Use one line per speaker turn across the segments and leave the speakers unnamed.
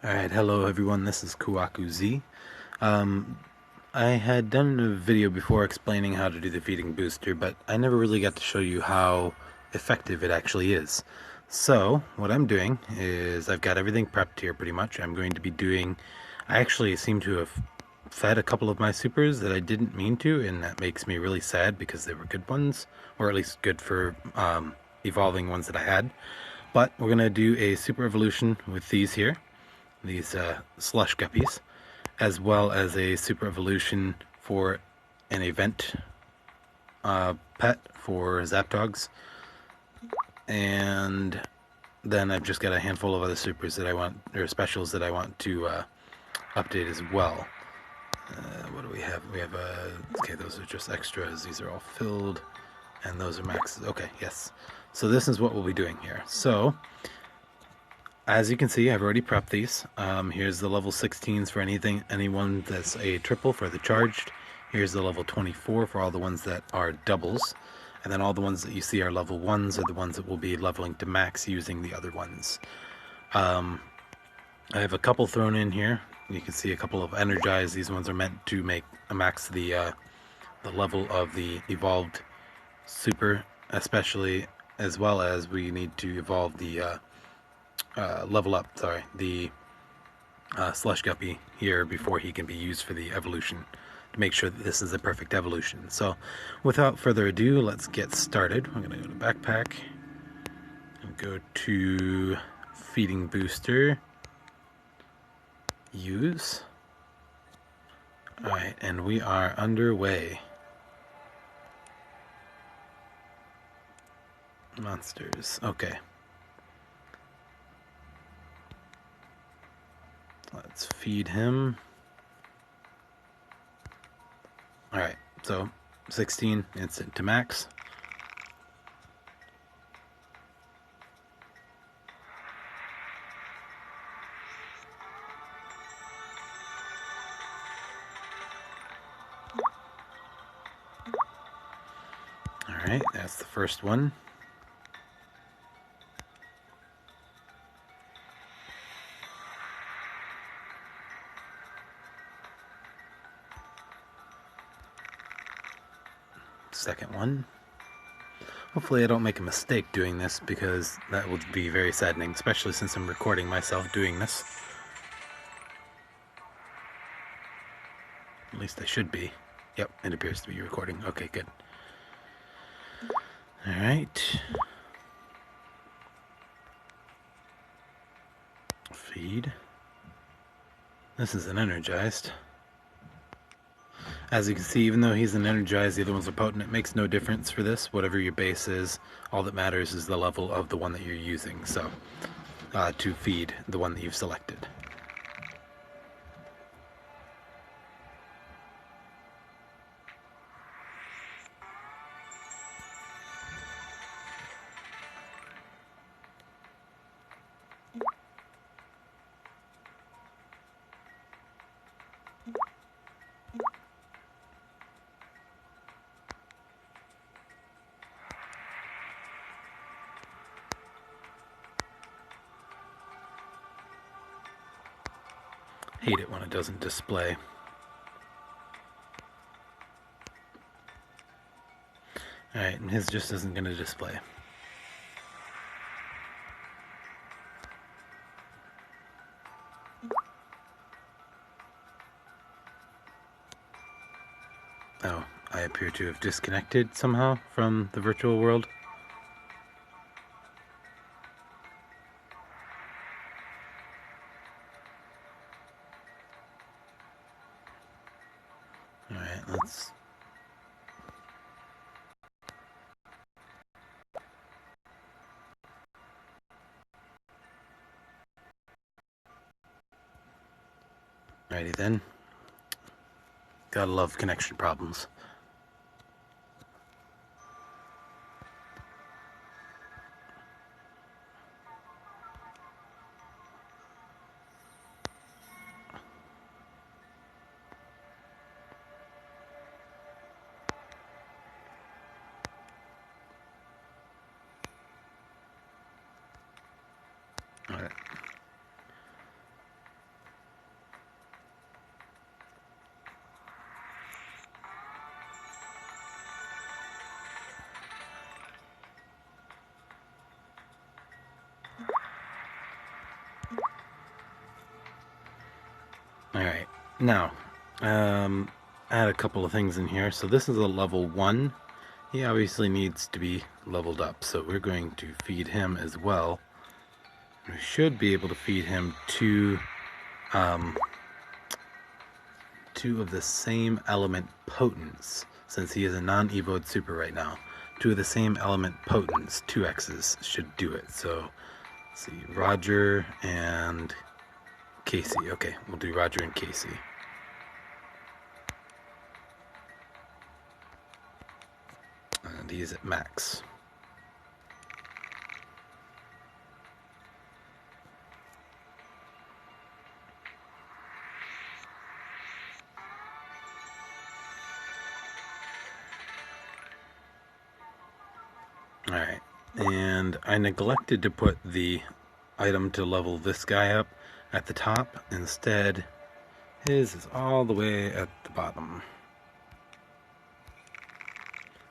Alright, hello everyone, this is Kuaku Z. I had done a video before explaining how to do the feeding booster, but I never really got to show you how effective it actually is. So, what I'm doing is I've got everything prepped here pretty much. I'm going to be doing... I actually seem to have fed a couple of my supers that I didn't mean to, and that makes me really sad because they were good ones, or at least good for evolving ones that I had. But we're going to do a super evolution with these here, these slush guppies, as well as a super evolution for an event pet for Zapdogs. And then I've just got a handful of other supers that I want, or specials that I want to update as well. What do we have? We have okay, those are just extras. These are all filled, and those are maxes. Okay, yes. So this is what we'll be doing here. So as you can see, I've already prepped these. Here's the level 16s for anyone that's a triple for the charged. Here's the level 24 for all the ones that are doubles. And then all the ones that you see are level 1s are the ones that will be leveling to max using the other ones. I have a couple thrown in here. You can see a couple of energized. These ones are meant to make a max the level of the evolved super, especially, as well as we need to evolve the level up, sorry, the slush guppy here before he can be used for the evolution to make sure that this is the perfect evolution. So without further ado, let's get started. I'm going to go to backpack and go to feeding booster, use. Alright, and we are underway. Monsters, okay. Let's feed him. Alright, so 16 instant to max. Alright, that's the first one. Second one. Hopefully I don't make a mistake doing this, because that would be very saddening, especially since I'm recording myself doing this. At least I should be. Yep, it appears to be recording. Okay, good. Alright. Feed. This is an energized. As you can see, even though he's an energized, the other ones are potent, it makes no difference for this. Whatever your base is, all that matters is the level of the one that you're using, so to feed the one that you've selected. Hate it when it doesn't display. Alright, and his just isn't going to display. Oh, I appear to have disconnected somehow from the virtual world. Alright, let's... Alrighty then. Gotta love connection problems. Alright. Alright, now, add a couple of things in here. So this is a level 1. He obviously needs to be leveled up, so we're going to feed him as well. We should be able to feed him two of the same element potents, since he is a non-evoed super right now. Two of the same element potents, 2X's, should do it. So, let's see, Roger and Casey. Okay, we'll do Roger and Casey. And he's at max. Alright, and I neglected to put the item to level this guy up at the top. Instead, his is all the way at the bottom.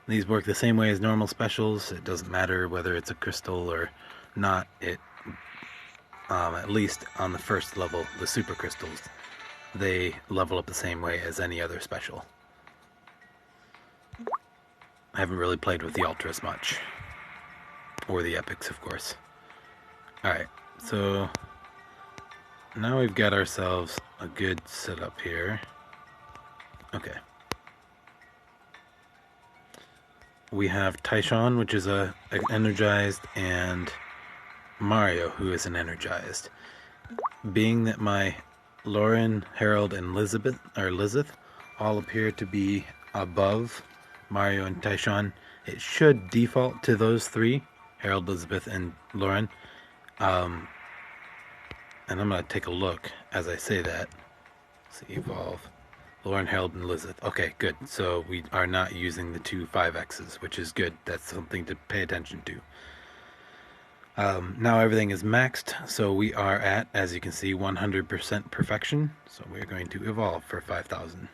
These work the same way as normal specials. It doesn't matter whether it's a crystal or not. It, at least on the first level, the super crystals, they level up the same way as any other special. I haven't really played with the ultras much. Or the epics, of course. Alright, so now we've got ourselves a good setup here. Okay. We have Tyshawn, which is an energized, and Mario, who is an energized. Being that my Lauren, Harold, and Lizeth all appear to be above Mario and Tyshawn, it should default to those three, Harold, Elizabeth, and Lauren. And I'm going to take a look as I say that. Let's see, evolve. Lauren, Harold, and Elizabeth. Okay, good. So we are not using the two 5X's, which is good. That's something to pay attention to. Now everything is maxed, so we are at, as you can see, 100% perfection. So we're going to evolve for 5,000.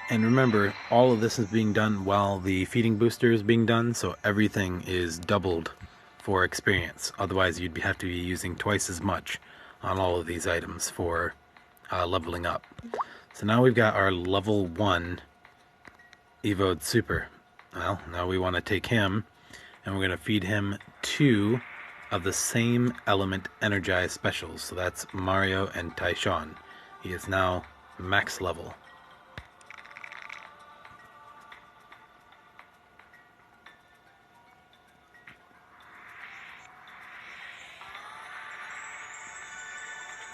And remember, all of this is being done while the feeding booster is being done, so everything is doubled for experience. Otherwise, you'd have to be using twice as much on all of these items for leveling up. So now we've got our level 1 Evoed Super. Well, now we want to take him, and we're going to feed him 2 of the same element energized specials. So that's Mario and Tyshawn. He is now max level.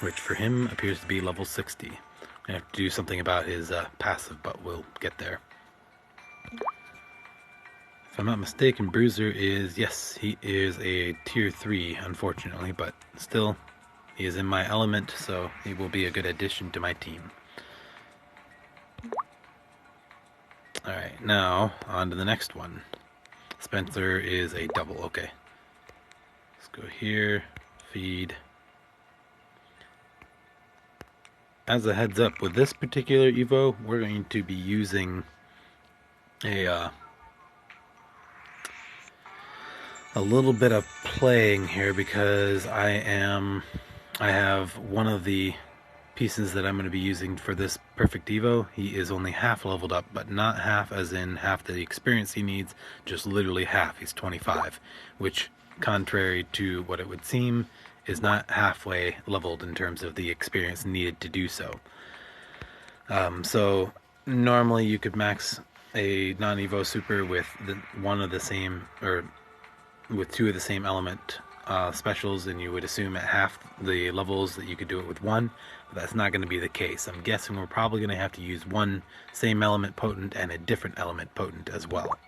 Which for him appears to be level 60. I have to do something about his passive, but we'll get there. If I'm not mistaken, Bruiser is, yes, he is a tier 3, unfortunately, but still, he is in my element, so he will be a good addition to my team. Alright, now, on to the next one. Spencer is a double, okay. Let's go here, feed. As a heads up, with this particular Evo, we're going to be using a little bit of playing here, because I have one of the pieces that I'm going to be using for this perfect Evo. He is only half leveled up, but not half as in half the experience he needs, just literally half. He's 25, which, contrary to what it would seem, is not halfway leveled in terms of the experience needed to do so. So normally you could max a non-Evo super with one of the same, or with 2 of the same element specials, and you would assume at half the levels that you could do it with 1, but that's not going to be the case. I'm guessing we're probably going to have to use 1 same element potent and a different element potent as well.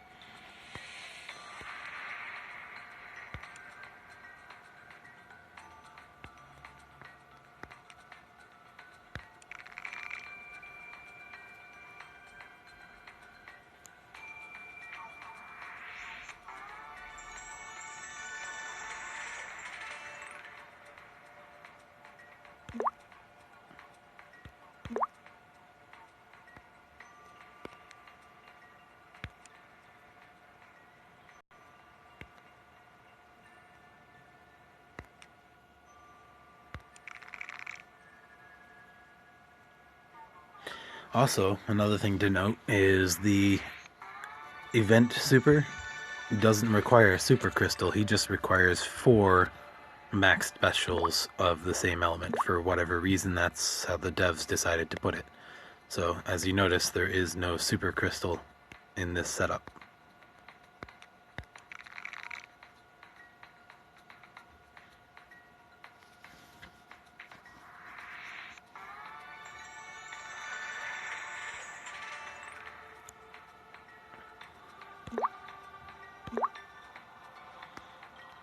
Also, another thing to note is the event super doesn't require a super crystal. He just requires 4 max specials of the same element. For whatever reason, that's how the devs decided to put it. So, as you notice, there is no super crystal in this setup.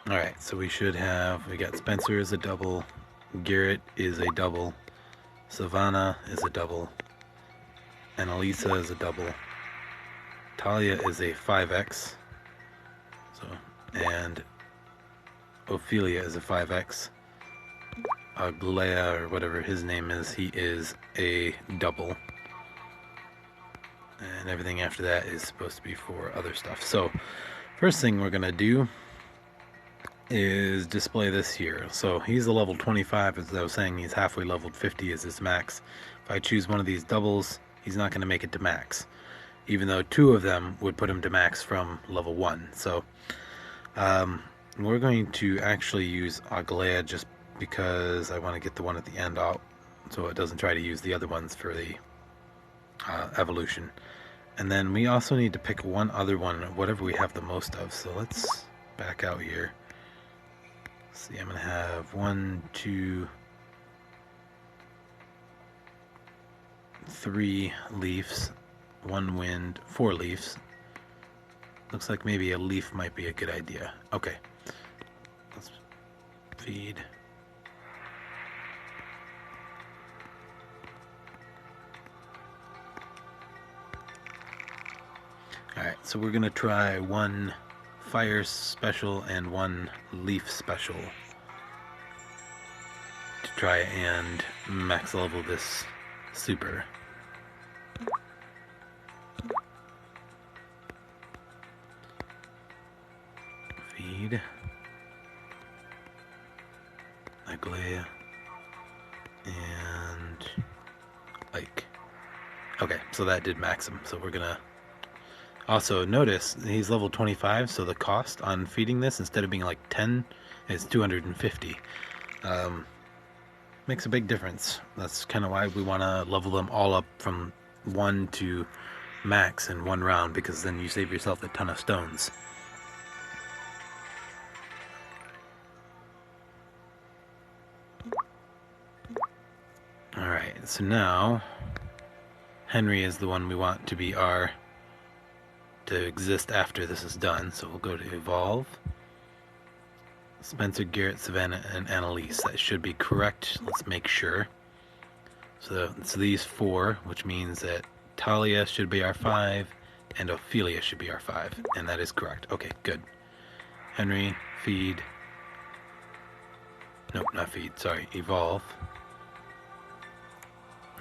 Alright, so we got Spencer is a double, Garrett is a double, Savannah is a double, Annalisa is a double, Talia is a 5x, and Ophelia is a 5x, Aglea, or whatever his name is, he is a double, and everything after that is supposed to be for other stuff. So, first thing we're going to do is display this here. So he's a level 25, as I was saying, he's halfway leveled. 50 is his max. If I choose one of these doubles, he's not going to make it to max, even though 2 of them would put him to max from level 1. So we're going to actually use Aglea just because I want to get the one at the end out so it doesn't try to use the other ones for the evolution. And then we also need to pick one other one, whatever we have the most of. So let's back out here. See, I'm going to have 1, 2, 3 leaves, 1 wind, 4 leaves. Looks like maybe a leaf might be a good idea. Okay. Let's feed. Alright, so we're going to try 1 fire special and 1 leaf special to try and max level this super. Feed. Aglea. And Ike. Okay, so that did max him. So we're gonna also notice he's level 25, so the cost on feeding this, instead of being like 10, is 250. Makes a big difference. That's kind of why we want to level them all up from 1 to max in 1 round, because then you save yourself a ton of stones. Alright, so now Henry is the one we want to be to exist after this is done. So we'll go to evolve. Spencer, Garrett, Savannah, and Annalise. That should be correct. Let's make sure. So it's these 4, which means that Talia should be our 5, and Ophelia should be our 5, and that is correct. Okay, good. Henry, feed. Nope, not feed, sorry, evolve.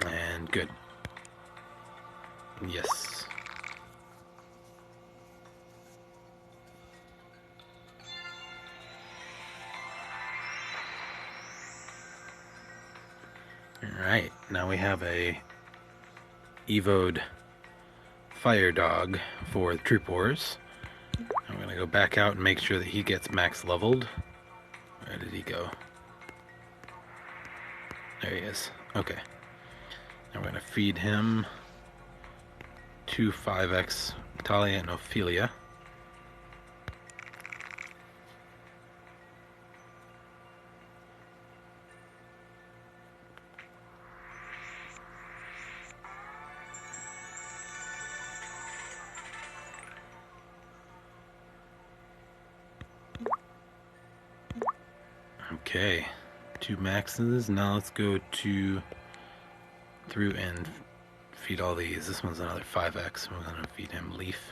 And good. Yes. Alright, now we have a evoed fire dog for Troop Wars. I'm gonna go back out and make sure that he gets max leveled. Where did he go? There he is. Okay. Now we're gonna feed him 2 5x Talia and Ophelia. Okay, 2 maxes. Now let's go through and feed all these. This one's another 5x. We're gonna feed him leaf.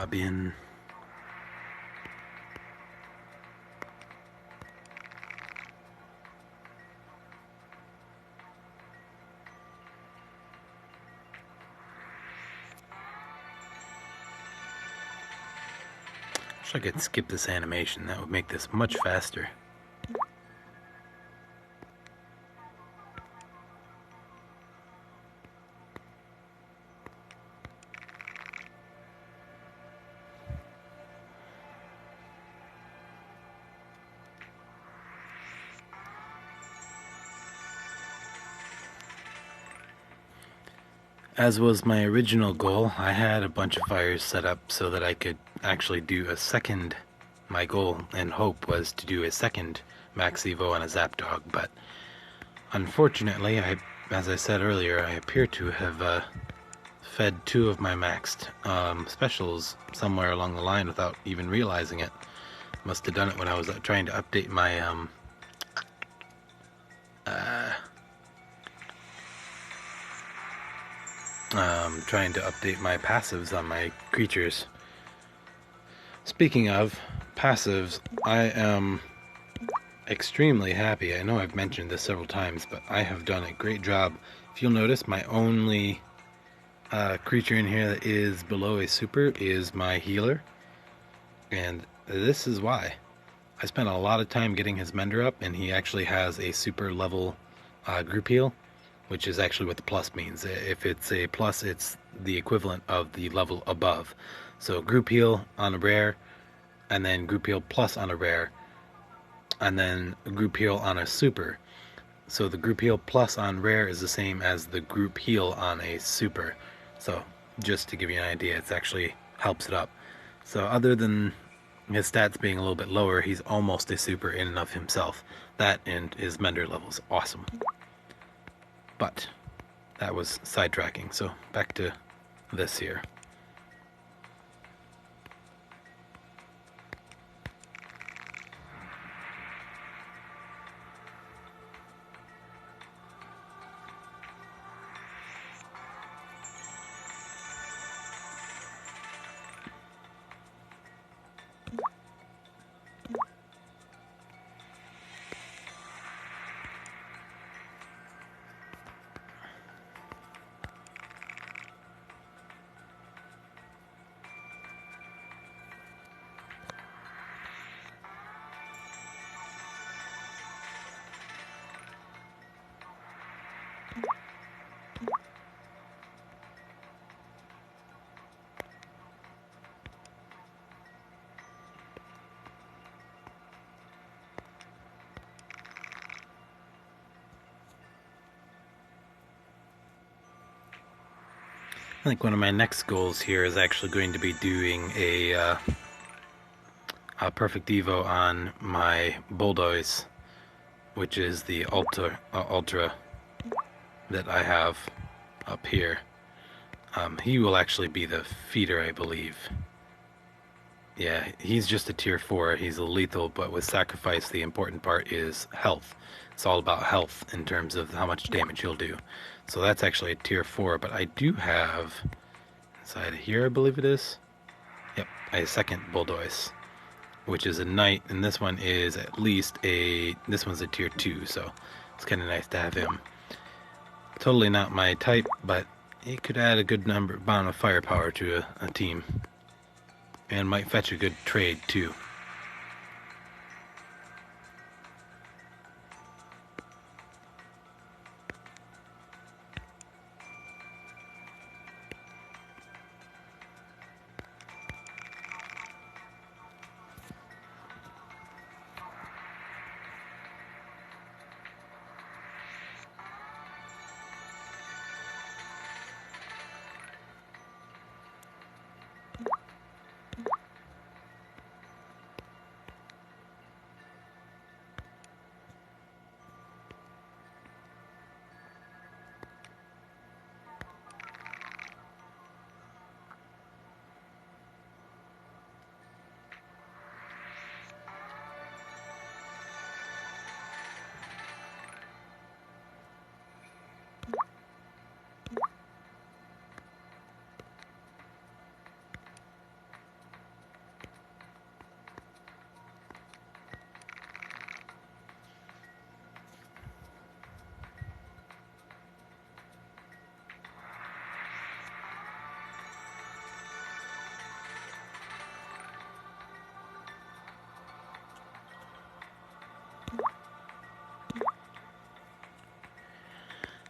Fabian. Wish I could skip this animation. That would make this much faster. As was my original goal, I had a bunch of fires set up so that I could actually do a second. My goal and hope was to do a second Max Evo and a Zapdog, but unfortunately, as I said earlier, I appear to have fed two of my maxed specials somewhere along the line without even realizing it. Must have done it when I was trying to update my passives on my creatures. Speaking of passives, I am extremely happy. I know I've mentioned this several times, but I have done a great job. If you'll notice, my only creature in here that is below a super is my healer, and this is why. I spent a lot of time getting his Mender up, and he actually has a super level group heal, which is actually what the plus means. If it's a plus, it's the equivalent of the level above. So group heal on a rare, and then group heal plus on a rare, and then group heal on a super. So the group heal plus on rare is the same as the group heal on a super. So just to give you an idea, it actually helps it up. So other than his stats being a little bit lower, he's almost a super in and of himself. That and his Mender level is awesome. But that was sidetracking, so back to this here. I think one of my next goals here is actually going to be doing a perfect Evo on my Bulldoze, which is the Ultra that I have up here. He will actually be the feeder, I believe. Yeah, he's just a tier 4. He's a lethal, but with sacrifice, the important part is health. It's all about health in terms of how much damage he'll do. So that's actually a tier 4, but I do have, inside of here, I believe it is. Yep, a second Bulldoze, which is a knight, and this one is at least this one's a tier 2, so it's kind of nice to have him. Totally not my type, but it could add a good amount of firepower to a team. And might fetch a good trade, too.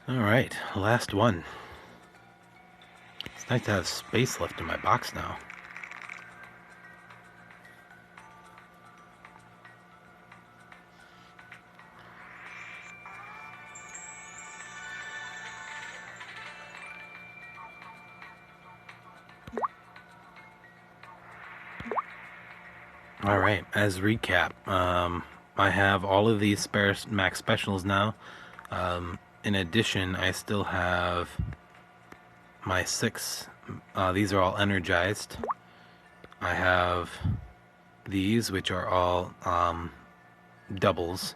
Alright, last one. It's nice to have space left in my box now. Alright, as recap, I have all of these spare max specials now. In addition, I still have my 6, these are all energized. I have these, which are all doubles,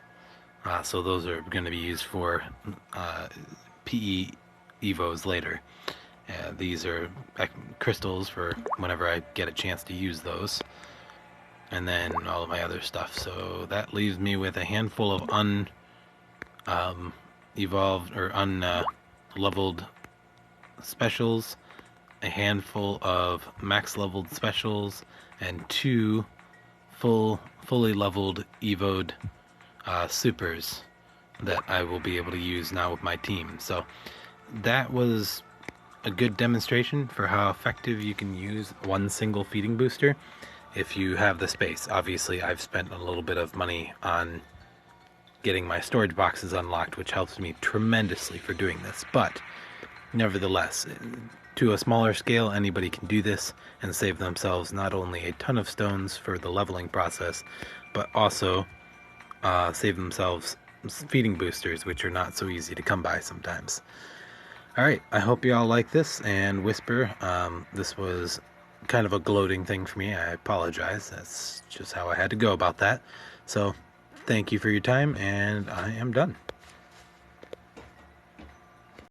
so those are going to be used for PE Evos later. These are crystals for whenever I get a chance to use those. And then all of my other stuff. So that leaves me with a handful of evolved or unleveled specials, a handful of max leveled specials, and 2 fully leveled evoed supers that I will be able to use now with my team. So that was a good demonstration for how effective you can use one single feeding booster if you have the space. Obviously, I've spent a little bit of money on getting my storage boxes unlocked, which helps me tremendously for doing this, but nevertheless, to a smaller scale, anybody can do this and save themselves not only a ton of stones for the leveling process, but also save themselves feeding boosters, which are not so easy to come by sometimes. Alright, I hope you all like this, and Whisper, this was kind of a gloating thing for me. I apologize. That's just how I had to go about that. So, thank you for your time, and I am done.